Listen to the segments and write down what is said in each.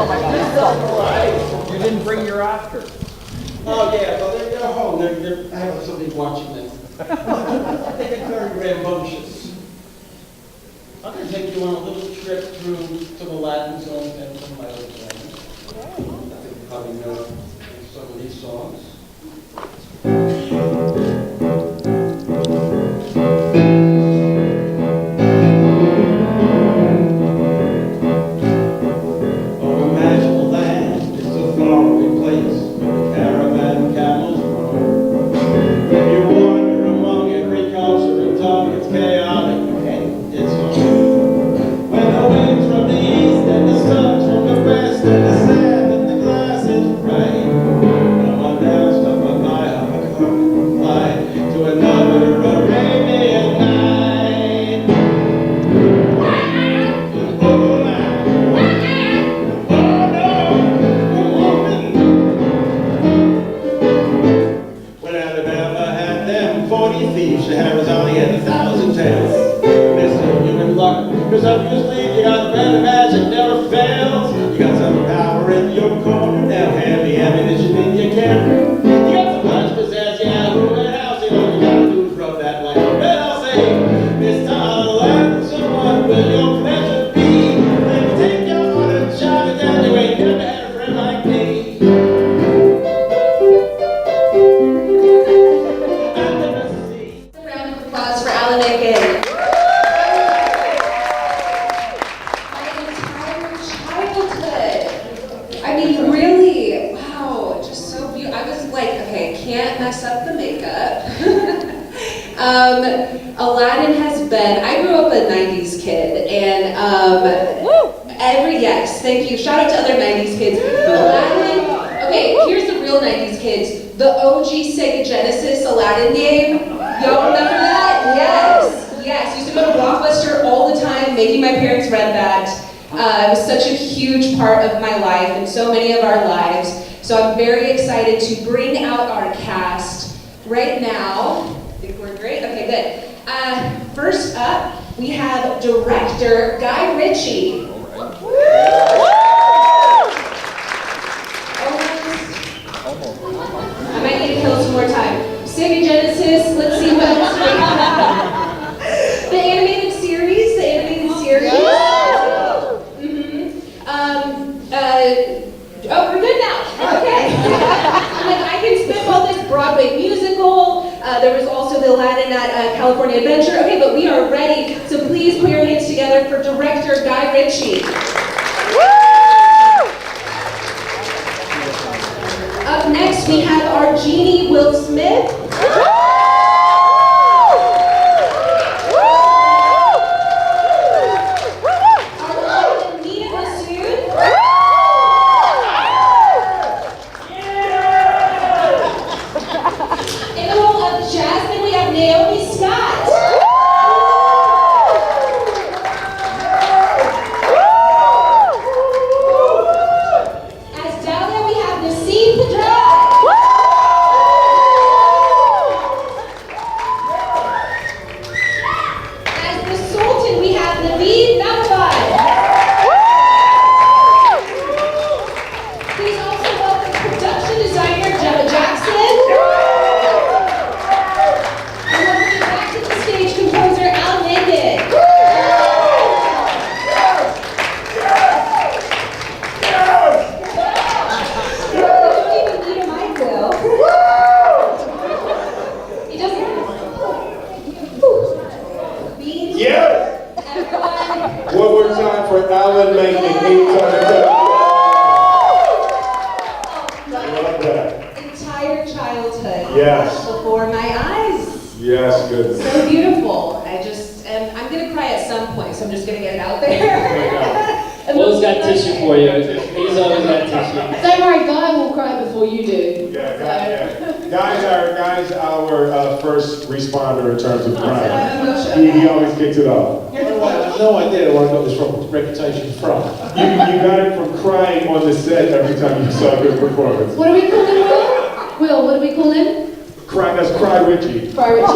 You didn't bring your Oscar. Oh yeah, well they're home. I have somebody watching them. I think it's very rambunctious. I'm going to take you on a little trip through some Aladdin songs and some of my other songs. I think you probably know some of these songs. Aladdin has been, I grew up a 90s kid, and yes, thank you, shout out to other 90s kids. Aladdin, okay, here's the real 90s kids, the OG Sega Genesis Aladdin game, y'all remember that? Yes, used to go to Blockbuster all the time, making my parents rent that. It was such a huge part of my life and so many of our lives, so I'm very excited to bring out our cast right now. Think we're great? Okay, good. First up, we have director Guy Ritchie. I might need to kill some more time. Sega Genesis, let's see what else we have. The animated series. Oh, we're good now. Okay. I can spitball this Broadway musical. There was also the Aladdin at California Adventure. Okay, but we are ready. So please put your hands together for director Guy Ritchie. Up next, we have our genie, Will Smith. Before my eyes. Yes, good. So beautiful. I'm going to cry at some point, so I'm just going to get it out there. Will's got tissue for you. He's always got tissue. Don't worry, Guy will cry before you do. Yeah, Guy's our first responder in terms of crime. He always kicks it off. I have no idea where I got this reputation from. You got it from crying on the set every time you saw a good performance. What do we call him, Will? Will, what do we call him? That's Cry Ritchie. Cry Ritchie.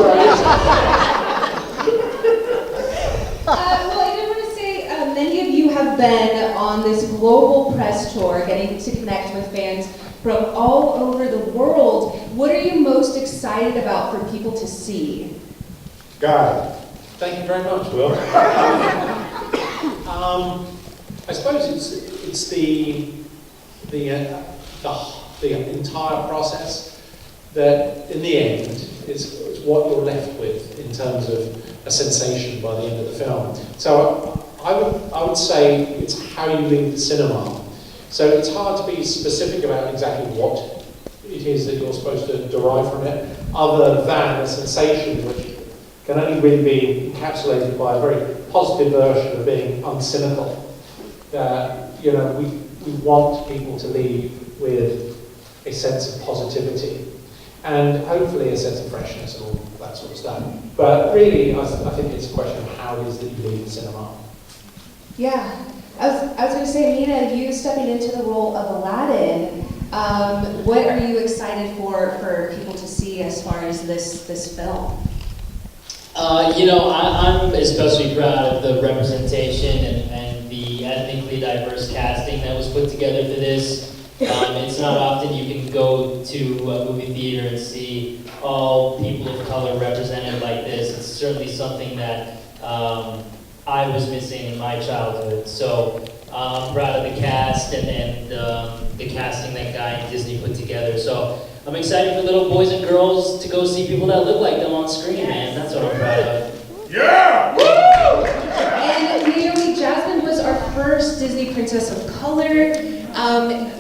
Well, I did want to say, many of you have been on this global press tour, getting to connect with fans from all over the world. What are you most excited about for people to see? Guy. Thank you very much, Will. I suppose it's the entire process that, in the end, is what you're left with in terms of a sensation by the end of the film. So I would say it's how you leave the cinema. So it's hard to be specific about exactly what it is that you're supposed to derive from it, other than a sensation which can only really be encapsulated by a very positive version of being uncynical. We want people to leave with a sense of positivity and hopefully a sense of freshness and all that sort of stuff. But really, I think it's a question of how it is that you leave the cinema. Yeah, I was going to say, Nina, you stepping into the role of Aladdin, what are you excited for people to see as far as this film? I'm especially proud of the representation and the ethnically diverse casting that was put together for this. It's not often you can go to a movie theater and see all people of color represented like this. It's certainly something that I was missing in my childhood. So I'm proud of the cast and the casting that Guy and Disney put together. So I'm excited for little boys and girls to go see people that look like them on screen, man. That's what I'm proud of. Yeah! Woo! And Naomi, Jasmine was our first Disney Princess of Color.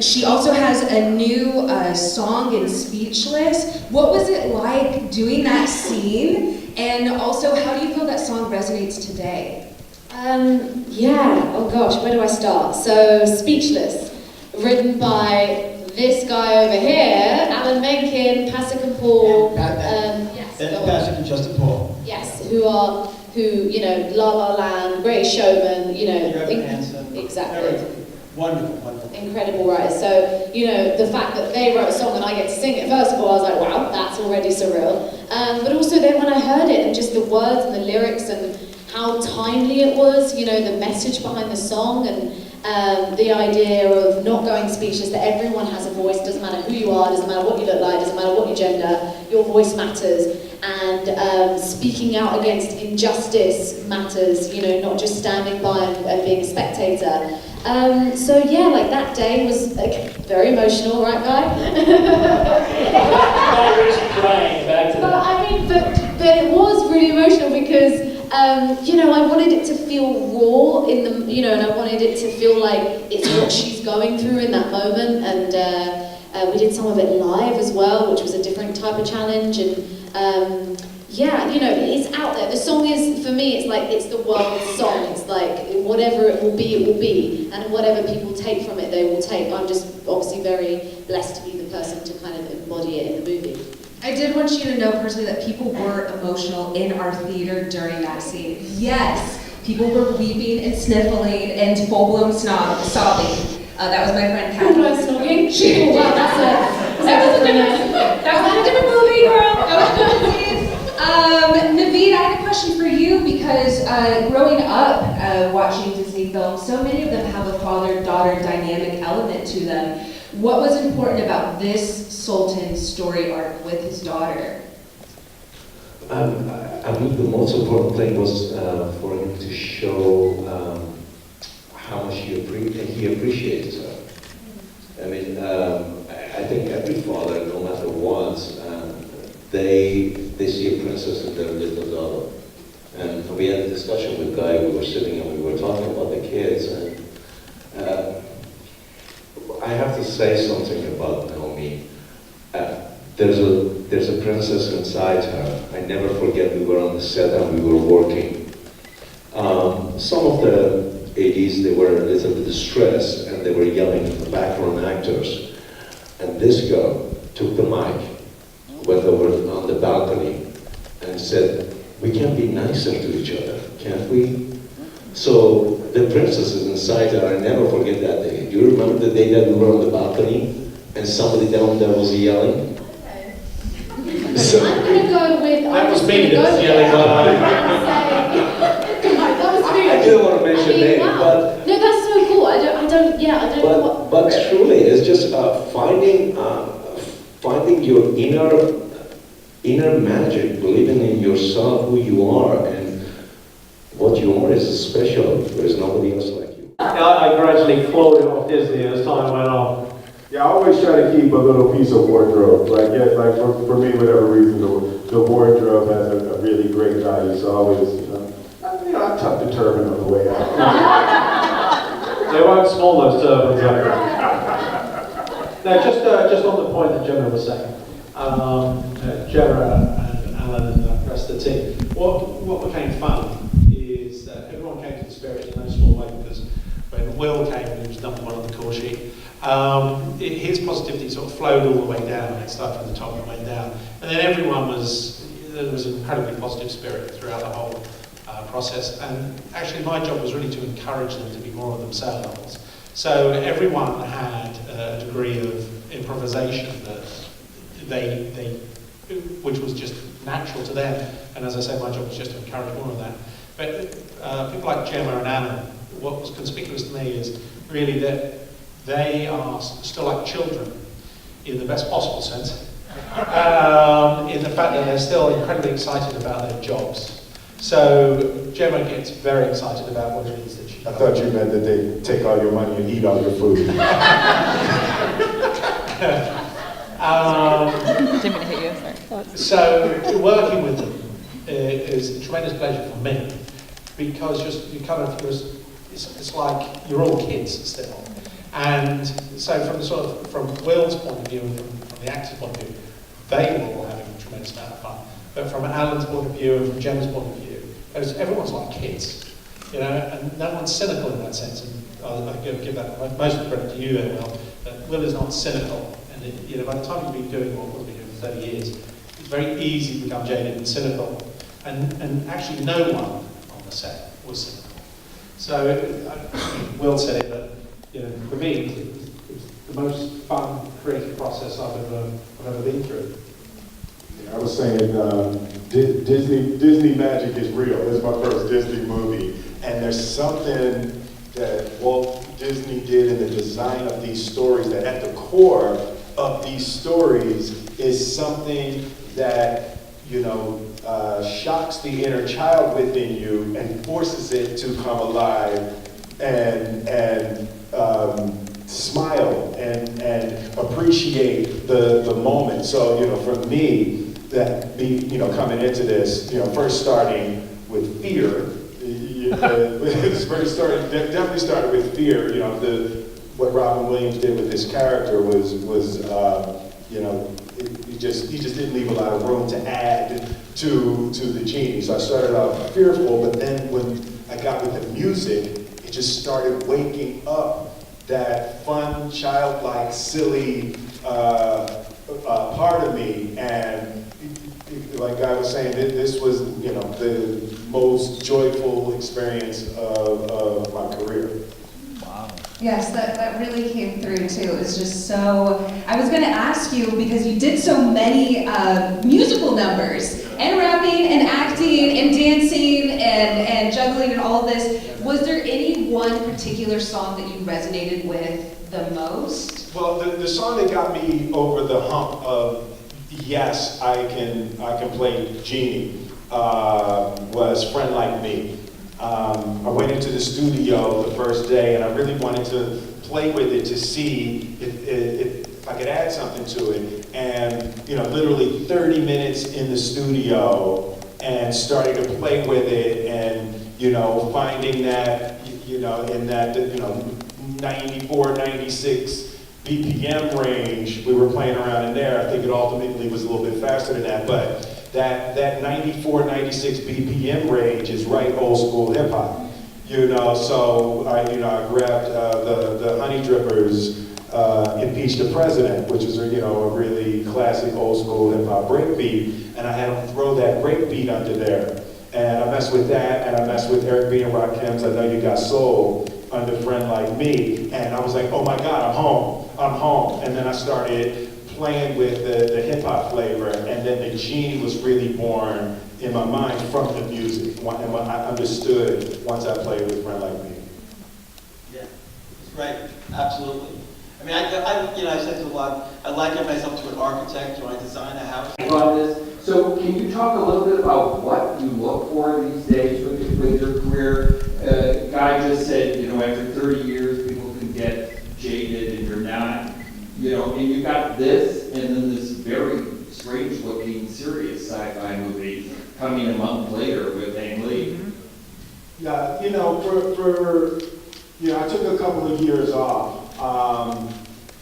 She also has a new song in Speechless. What was it like doing that scene? And also, how do you feel that song resonates today? Oh gosh, where do I start? So, Speechless, written by this guy over here, Alan Menken, Pasek and Paul, yes, Pasek and Justin Paul. Yes, who La La Land, Great Showman, Exactly. Wonderful. Incredible writers. So, the fact that they wrote a song and I get to sing it, first of all, I was like, wow, that's already surreal. But also then when I heard it and just the words and the lyrics and how timely it was, the message behind the song and the idea of not going speechless, that everyone has a voice, doesn't matter who you are, doesn't matter what you look like, doesn't matter what your gender, your voice matters. And speaking out against injustice matters, not just standing by and being a spectator. That day was very emotional, right, Guy? Guy Ritchie crying, back to that. But it was really emotional because I wanted it to feel raw and I wanted it to feel like it's what she's going through in that moment. And we did some of it live as well, which was a different type of challenge. And it's out there. The song is, for me, it's the world's song. It's like whatever it will be, and whatever people take from it, they will take. I'm just obviously very blessed to be the person to kind of embody it in the movie. I did want you to know personally that people were emotional in our theater during that scene. Yes, people were weeping and sniffling and full-blown sobbing. That was my friend Kathy. Full-blown snogging? Wow, that was a different movie, girl. Naveed, I had a question for you because growing up watching Disney films, so many of them have a father-daughter dynamic element to them. What was important about this Sultan story arc with his daughter? I believe the most important thing was for him to show how much he appreciates her. I mean, I think every father, no matter what, they see a princess in their little daughter. And we had a discussion with Guy, we were sitting and we were talking about the kids, and I have to say something about Naomi. There's a princess inside her. I never forget, we were on the set and we were working. Some of the ADs, they were a little bit distressed and they were yelling at the background actors. And this girl took the mic, went over on the balcony and said, we can be nicer to each other, can't we? So the princess is inside her. I never forget that day. Do you remember the day that we were on the balcony and somebody down there was yelling? So, I'm going to go with... That was me that was yelling. That was me. I didn't want to mention names, wow. but... No, that's so cool. I But truly, it's just finding your inner magic, believing in yourself, who you are, and what you are is special. There's nobody else like you. I gradually floated off Disney as time went on. Yeah, I always try to keep a little piece of wardrobe. Like, yeah, like for me, whatever reason, the wardrobe has a really great value. So I always, I tuck the turban on the way out. They won't small those turbans up. No, just on the point that Gemma was saying, Gemma and Alan and the rest of the team, what became fun is that everyone came to the Spirit in no small way, because when Will came, he was number one on the call sheet. His positivity sort of flowed all the way down. It started from the top and went down, and then there was an incredibly positive spirit throughout the whole process. And actually, my job was really to encourage them to be more of themselves. So everyone had a degree of improvisation that which was just natural to them. And as I said, my job was just to encourage more of that. But people like Gemma and Alan, what was conspicuous to me is really that they are still like children, in the best possible sense, in the fact that they're still incredibly excited about their jobs. So Gemma gets very excited about what it is that she does. I thought you meant that they take all your money and eat all your food. Didn't mean to hit you, sorry. So working with them is a tremendous pleasure for me, because it's like you're all kids still. And so from Will's point of view and from the actor's point of view, they were all having a tremendous amount of fun. But from Alan's point of view and from Gemma's point of view, everyone's like kids, and no one's cynical in that sense. And I'll give that most of the credit to you there, Will. That Will is not cynical, and by the time you've been doing what we've been doing for 30 years, it's very easy to become jaded and cynical. And actually, no one on the set was cynical. So Will said it, but for me, it was the most fun creative process I've ever been through. I was saying, Disney magic is real. This is my first Disney movie, and there's something that Walt Disney did in the design of these stories that at the core of these stories is something that shocks the inner child within you and forces it to come alive and smile and appreciate the moment. So for me, that coming into this, first starting with fear. Definitely started with fear. What Robin Williams did with this character was he just didn't leave a lot of room to add to the genie. So I started off fearful, but then when I got with the music, it just started waking up that fun, childlike, silly part of me. And like Guy was saying, this was the most joyful experience of my career. Yes, that really came through too. It was just so, I was going to ask you, because you did so many musical numbers, and rapping, and acting, and dancing, and juggling, and all of this. Was there any one particular song that you resonated with the most? Well, the song that got me over the hump of, yes, I can play Genie, was Friend Like Me. I went into the studio the first day, and I really wanted to play with it to see if I could add something to it. And literally 30 minutes in the studio, and starting to play with it, and finding that in that 94, 96 BPM range, we were playing around in there. I think it ultimately was a little bit faster than that, but that 94, 96 BPM range is right old school hip hop. So I grabbed the Honey Drippers, Impeach the President, which is a really classic old school hip hop breakbeat, and I had them throw that breakbeat under there. And I messed with that, and I messed with Eric B. and Rakim's I Know You Got Soul under Friend Like Me, and I was like, oh my God, I'm home. And then I started playing with the hip hop flavor, and then the Genie was really born in my mind from the music. And I understood once I played with Friend Like Me. Yeah, that's right, absolutely. mean, I said to a lot, I liken myself to an architect when I design a house. On this. So can you talk a little bit about what you look for these days with your career? Guy just said, you know, after 30 years, people can get jaded and you're not, you know, and you got this and then this very strange looking serious sci-fi movie coming a month later with Ang Lee. Yeah, you know, I took a couple of years off,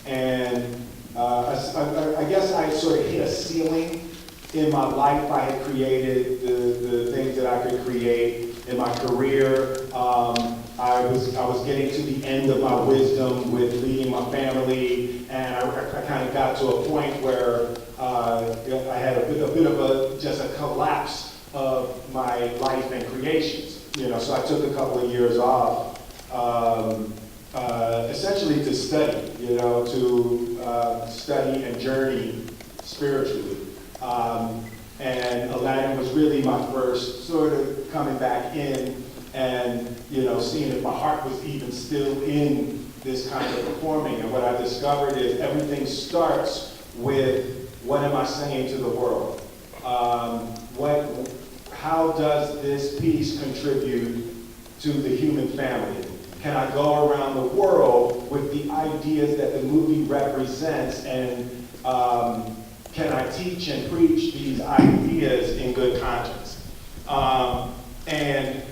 and I guess I sort of hit a ceiling in my life. I had created the things that I could create in my career. I was getting to the end of my wisdom with leading my family, and I kind of got to a point where I had a bit of just a collapse of my life and creations. You know, so I took a couple of years off, essentially to study, you know, to study and journey spiritually. And Aladdin was really my first sort of coming back in and, you know, seeing if my heart was even still in this kind of performing. And what I discovered is everything starts with, what am I saying to the world? How does this piece contribute to the human family? Can I go around the world with the ideas that the movie represents, and can I teach and preach these ideas in good conscience? And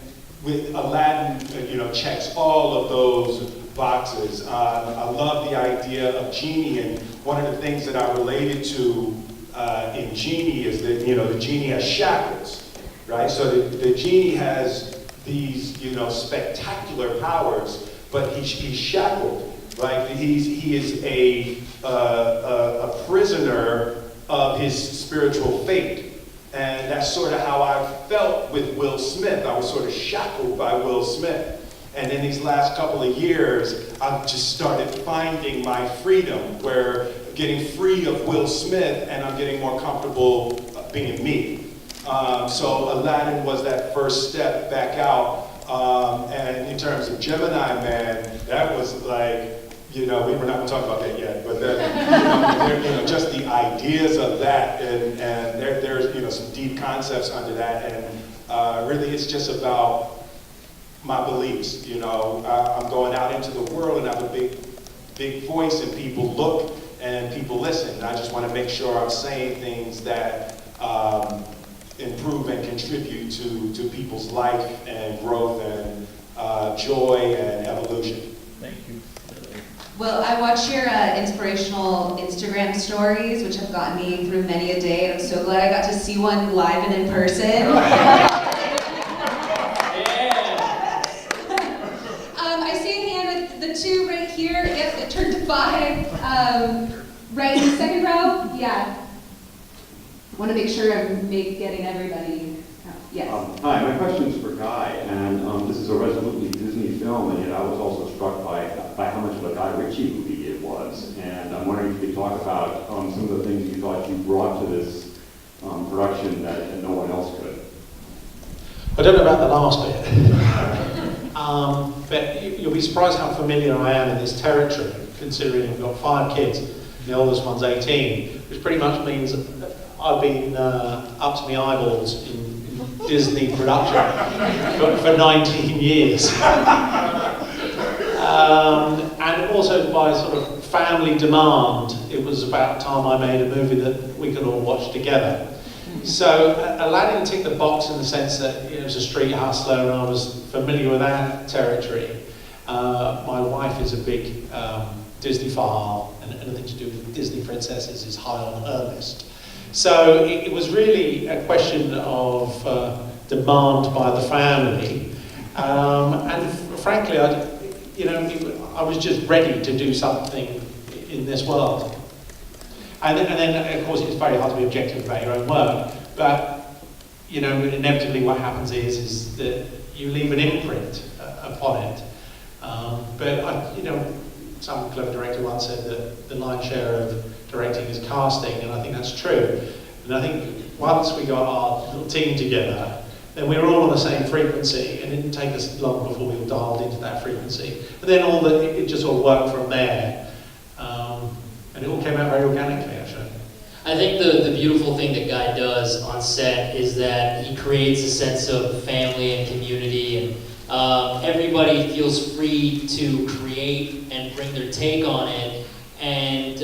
with Aladdin, you know, checks all of those boxes. I love the idea of Genie, and one of the things that I related to in Genie is that, you know, the Genie has shackles. Right, so the Genie has these, you know, spectacular powers, but he's shackled. Right, he is a prisoner of his spiritual fate, and that's sort of how I felt with Will Smith. I was sort of shackled by Will Smith, and in these last couple of years, I've just started finding my freedom, where I'm getting free of Will Smith, and I'm getting more comfortable being me. So Aladdin was that first step back out, and in terms of Gemini Man, that was like, you know, we're not going to talk about that yet, but you know, just the ideas of that, and there's, you know, some deep concepts under that, and really it's just about my beliefs. You know, I'm going out into the world and I have a big voice, and people look and people listen. And I just want to make sure I'm saying things that improve and contribute to people's life and growth and joy and evolution. Thank you. Well, I watch your inspirational Instagram stories, which have gotten me through many a day, and I'm so glad I got to see one live and in person. I see a hand with the 2 right here. Yep, it turned to 5. Right in the second row. Yeah. I want to make sure I'm getting everybody. Yes. Hi, my question is for Guy, and this is a resolutely Disney film, and yet I was also struck by how much of a Guy Ritchie movie it was. And I'm wondering if you could talk about some of the things you thought you brought to this production that no one else could. I don't know about the last bit, but you'll be surprised how familiar I am in this territory, considering I've got 5 kids, the oldest one's 18, which pretty much means I've been up to my eyeballs in Disney production for 19 years. And also by sort of family demand, it was about time I made a movie that we could all watch together. So Aladdin ticked the box in the sense that it was a street hustler, and I was familiar with that territory. My wife is a big Disney-phile, and anything to do with Disney princesses is high on her list. So it was really a question of demand by the family, and frankly, I was just ready to do something in this world. And then, of course, it's very hard to be objective about your own work, but inevitably what happens is that you leave an imprint upon it. But some clever director once said that the lion's share of directing is casting, and I think that's true. And I think once we got our little team together, then we were all on the same frequency, and it didn't take us long before we were dialed into that frequency. And then it just all worked from there. And it all came out very organically, actually. I think the beautiful thing that Guy does on set is that he creates a sense of family and community, and everybody feels free to create and bring their take on it, and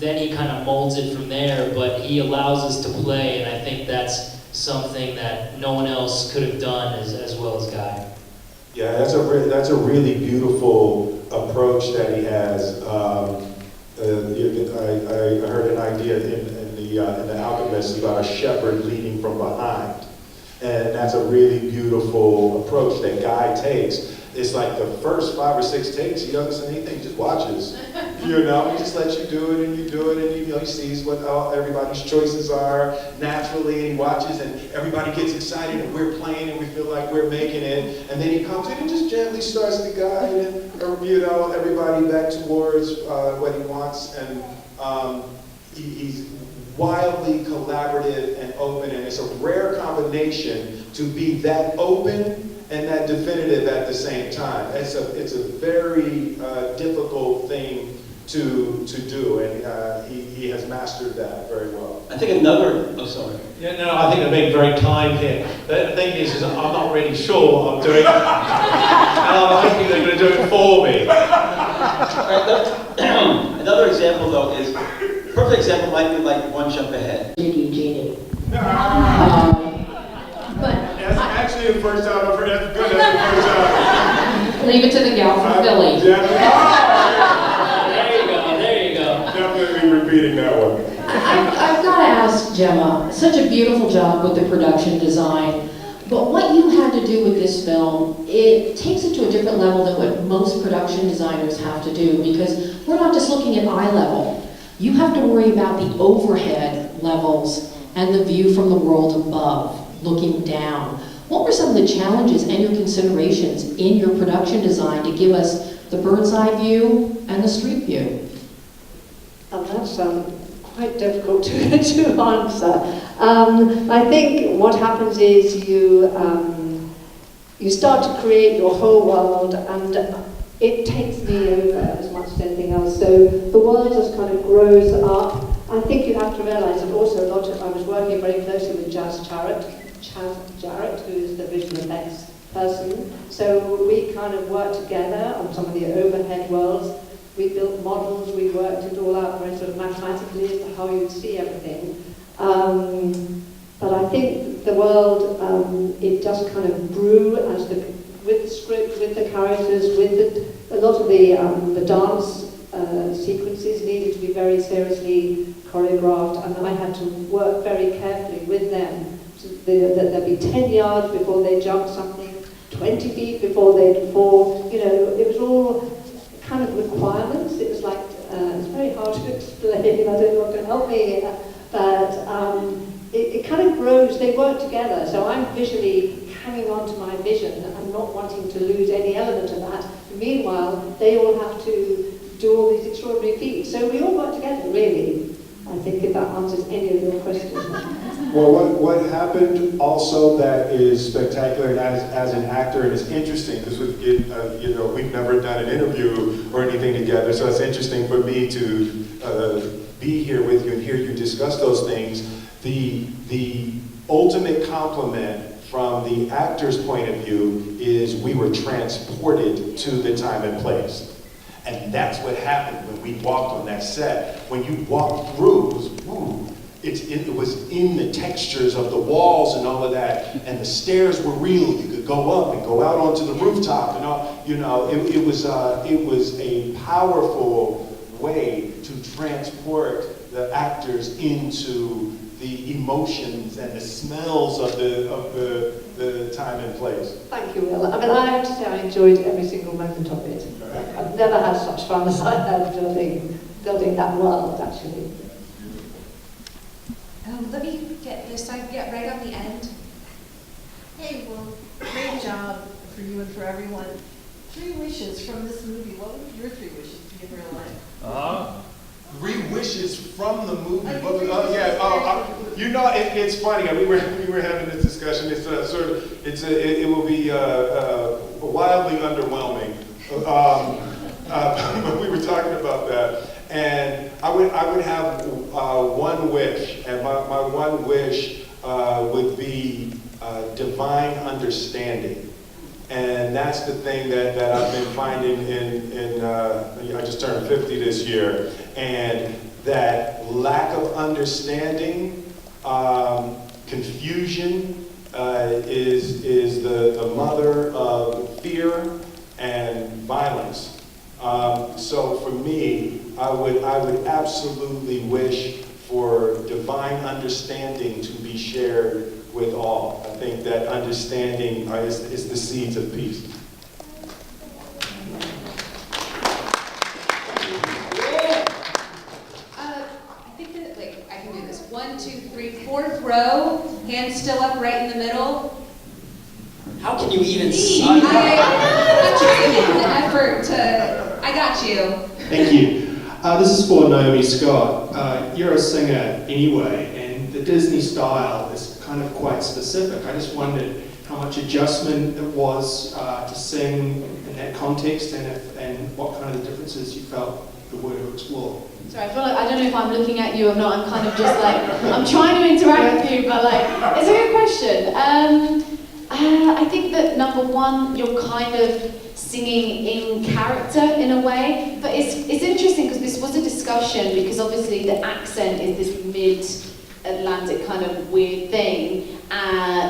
then he kind of molds it from there, but he allows us to play, and I think that's something that no one else could have done as well as Guy. Yeah, that's a really beautiful approach that he has. I heard an idea in the Alchemist about a shepherd leading from behind, and that's a really beautiful approach that Guy takes. It's like the first 5 or 6 takes, he doesn't say anything, he just watches. You know, he just lets you do it, and you do it, and he sees what everybody's choices are naturally, and he watches, and everybody gets excited, and we're playing, and we feel like we're making it, and then he comes in and just gently starts to guide, and everybody back towards what he wants, and he's wildly collaborative and open, and it's a rare combination to be that open and that definitive at the same time. It's a very difficult thing to do, and he has mastered that very well. I think another, oh sorry. Yeah, no, I think they're being very kind here. The thing is I'm not really sure what I'm doing, and I'm hoping they're going to do it for me. Another example though is, perfect example might be like One Jump Ahead. Genie. That's actually the first time I've heard that. Good, that's the first time. Leave it to the gal from Philly. There you go. Definitely repeating that one. I've got to ask Gemma, such a beautiful job with the production design, but what you had to do with this film, it takes it to a different level than what most production designers have to do, because we're not just looking at eye level. You have to worry about the overhead levels and the view from the world above, looking down. What were some of the challenges and your considerations in your production design to give us the bird's eye view and the street view? That's quite difficult to answer. I think what happens is you start to create your whole world, and it takes me over as much as anything else. So the world just kind of grows up. I think you have to realize that also I was working very closely with Chaz Jarrett, who is the visual effects person. So we kind of worked together on some of the overhead worlds. We built models, we worked it all out very sort of mathematically as to how you'd see everything. But I think the world, it just kind of grew with the script, with the characters, with a lot of the dance sequences needed to be very seriously choreographed, and I had to work very carefully with them. So that there'd be 10 yards before they jumped something, 20 feet before they'd fall. You know, it was all kind of requirements. It was like, it's very hard to explain, I don't know what can help me here, but it kind of grows, they work together, so I'm visually hanging on to my vision and not wanting to lose any element of that. Meanwhile, they all have to do all these extraordinary feats, so we all work together, really. I think if that answers any of your questions. Well, what happened also that is spectacular, and as an actor, and it's interesting because we've never done an interview or anything together, so it's interesting for me to be here with you and hear you discuss those things. The ultimate compliment from the actor's point of view is we were transported to the time and place. And that's what happened when we walked on that set. When you walked through, it was in the textures of the walls and all of that, and the stairs were real. You could go up and go out onto the rooftop, and all. You know, it was a powerful way to transport the actors into the emotions and the smells of the time and place. Thank you, Will. I mean, I have to say I enjoyed every single moment of it. I've never had such fun as I had building that world, actually. Let me get this side, yeah, right on the end. Hey, well, great job for you and for everyone. 3 wishes from this movie. What would be your 3 wishes to give real life? 3 wishes from the movie. It's funny. We were having this discussion. It's it will be wildly underwhelming. But we were talking about that, And I would have one wish, and my one wish would be divine understanding. And that's the thing that I've been finding I just turned 50 this year, and that lack of understanding, confusion, is the mother of fear and violence. So for me, I would absolutely wish for divine understanding to be shared with all. I think that understanding is the seeds of peace. I think that, I can do this. 1, 2, 3, 4th row, hands still up right in the middle. How can you even see? I'm trying to make an effort to, I got you. Thank you. This is for Naomi Scott. You're a singer anyway, and the Disney style is kind of quite specific. I just wondered how much adjustment it was to sing in that context, and what kind of differences you felt you were to explore. Sorry, I feel like I don't know if I'm looking at you or not. I'm kind of just like, I'm trying to interact with you, but it's a good question. I think that number one, you're kind of singing in character in a way, but it's interesting because this was a discussion, because obviously the accent is this mid-Atlantic kind of weird thing.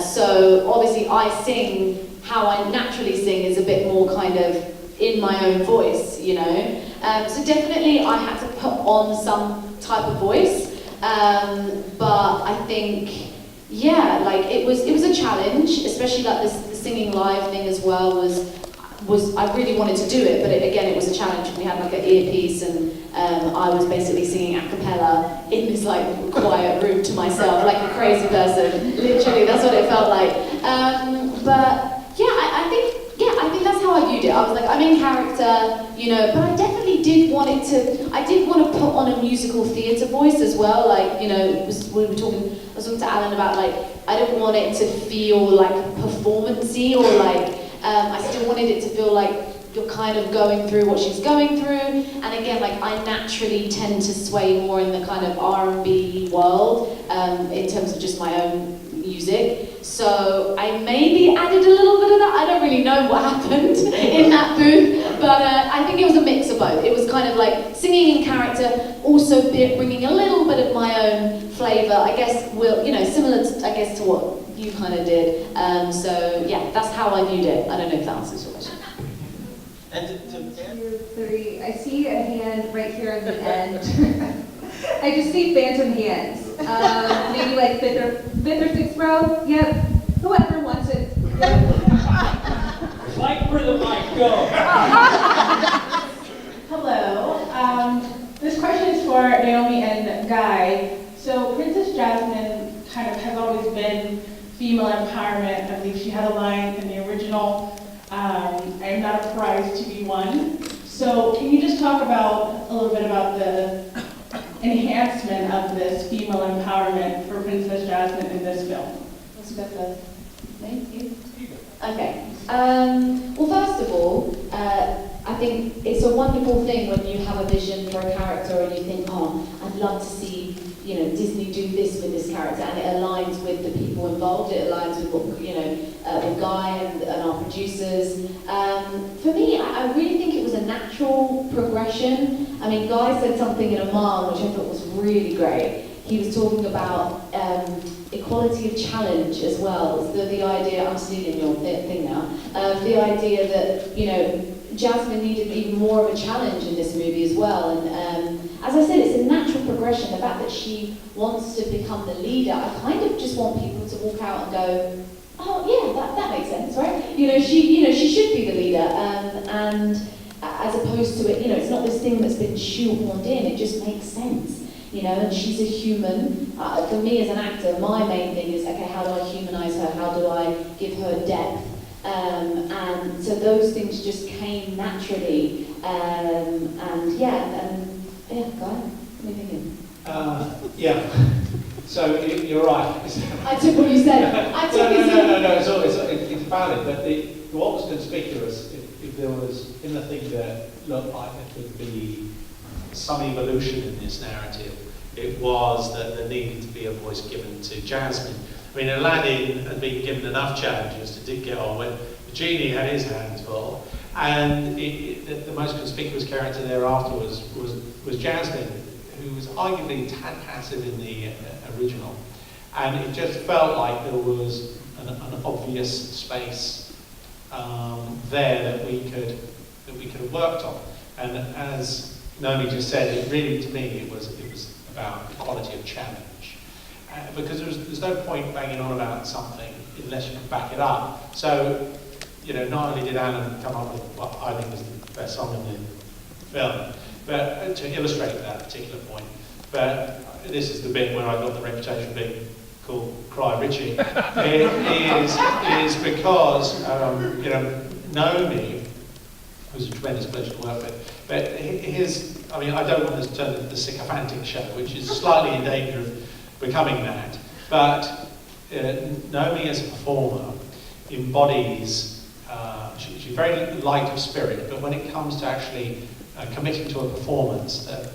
So obviously I sing how I naturally sing is a bit more kind of in my own voice, you know. So definitely I had to put on some type of voice, but I think, yeah, it was a challenge, especially the singing live thing as well was I really wanted to do it, but again it was a challenge. We had an earpiece and I was basically singing a cappella in this quiet room to myself, like a crazy person. Literally, that's what it felt like. But yeah, I think that's how I viewed it. I was like, I'm in character, you know, but I definitely did want to put on a musical theatre voice as well. I was talking to Alan about I didn't want it to feel performance-y or I still wanted it to feel like you're kind of going through what she's going through. And again, I naturally tend to sway more in the kind of R&B world in terms of just my own music. So I maybe added a little bit of that. I don't really know what happened in that booth, but I think it was a mix of both. It was kind of singing in character, also bringing a little bit of my own flavour. I guess similar to what you kind of did. So yeah, that's how I viewed it. I don't know if that answers your question. And to 3, I see a hand right here at the end. I just see phantom hands. Maybe 5th or 6th row. Yep. Whoever wants it. Fight for the mic, go! Hello. This question is for Naomi and Guy. So Princess Jasmine kind of has always been female empowerment. I believe she had a line in the original, I am not a prize to be won. So can you just talk a little bit about the enhancement of this female empowerment for Princess Jasmine in this film? Let's go first. Thank you. Okay. Well, first of all, I think it's a wonderful thing when you have a vision for a character and you think, oh, I'd love to see, Disney do this with this character, and it aligns with the people involved. It aligns with what, with Guy and our producers. For me, I really think it was a natural progression. I mean, Guy said something in Oman which I thought was really great. He was talking about equality of challenge as well. The idea, I'm stealing your thing now, the idea that, Jasmine needed even more of a challenge in this movie as well. And as I said, it's a natural progression. The fact that she wants to become the leader, I kind of just want people to walk out and go, oh yeah, that makes sense, right? She should be the leader. And as opposed to it, it's not this thing that's been shoehorned in, it just makes sense. And she's a human. For me as an actor, my main thing is, okay, how do I humanize her? How do I give her depth? And so those things just came naturally. Guy, what are you thinking? Yeah. So you're right. I took what you said. No. It's valid. But what was conspicuous, if there was anything that looked like it could be some evolution in this narrative, it was that there needed to be a voice given to Jasmine. I mean, Aladdin had been given enough challenges to get on with. The genie had his hands full, and the most conspicuous character thereafter was Jasmine, who was arguably a tad passive in the original. And it just felt like there was an obvious space there that we could have worked on. And as Naomi just said, it really, to me, it was about the quality of challenge. Because there's no point banging on about something unless you can back it up. So, you know, not only did Alan come up with what I think was the best song in the film, but to illustrate that particular point. But this is the bit where I got the reputation of being called Guy Ritchie. It is because, you know, Naomi was a tremendous pleasure to work with. But I mean, I don't want this to turn into the sycophantic show, which is slightly in danger of becoming that. But Naomi as a performer embodies, she's very light of spirit, but when it comes to actually committing to a performance that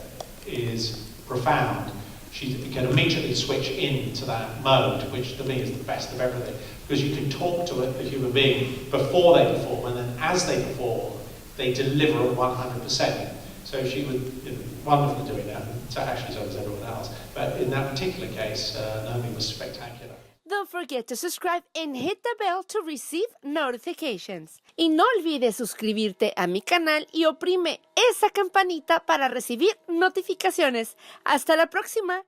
is profound, she can immediately switch into that mode, which to me is the best of everything. Because you can talk to a human being before they perform, and then as they perform, they deliver 100%. So she was wonderful doing that, and so actually so was everyone else. But in that particular case, Naomi was spectacular. Don't forget to subscribe and hit the bell to receive notifications. Y no olvides suscribirte a mi canal y oprime esa campanita para recibir notificaciones. Hasta la próxima.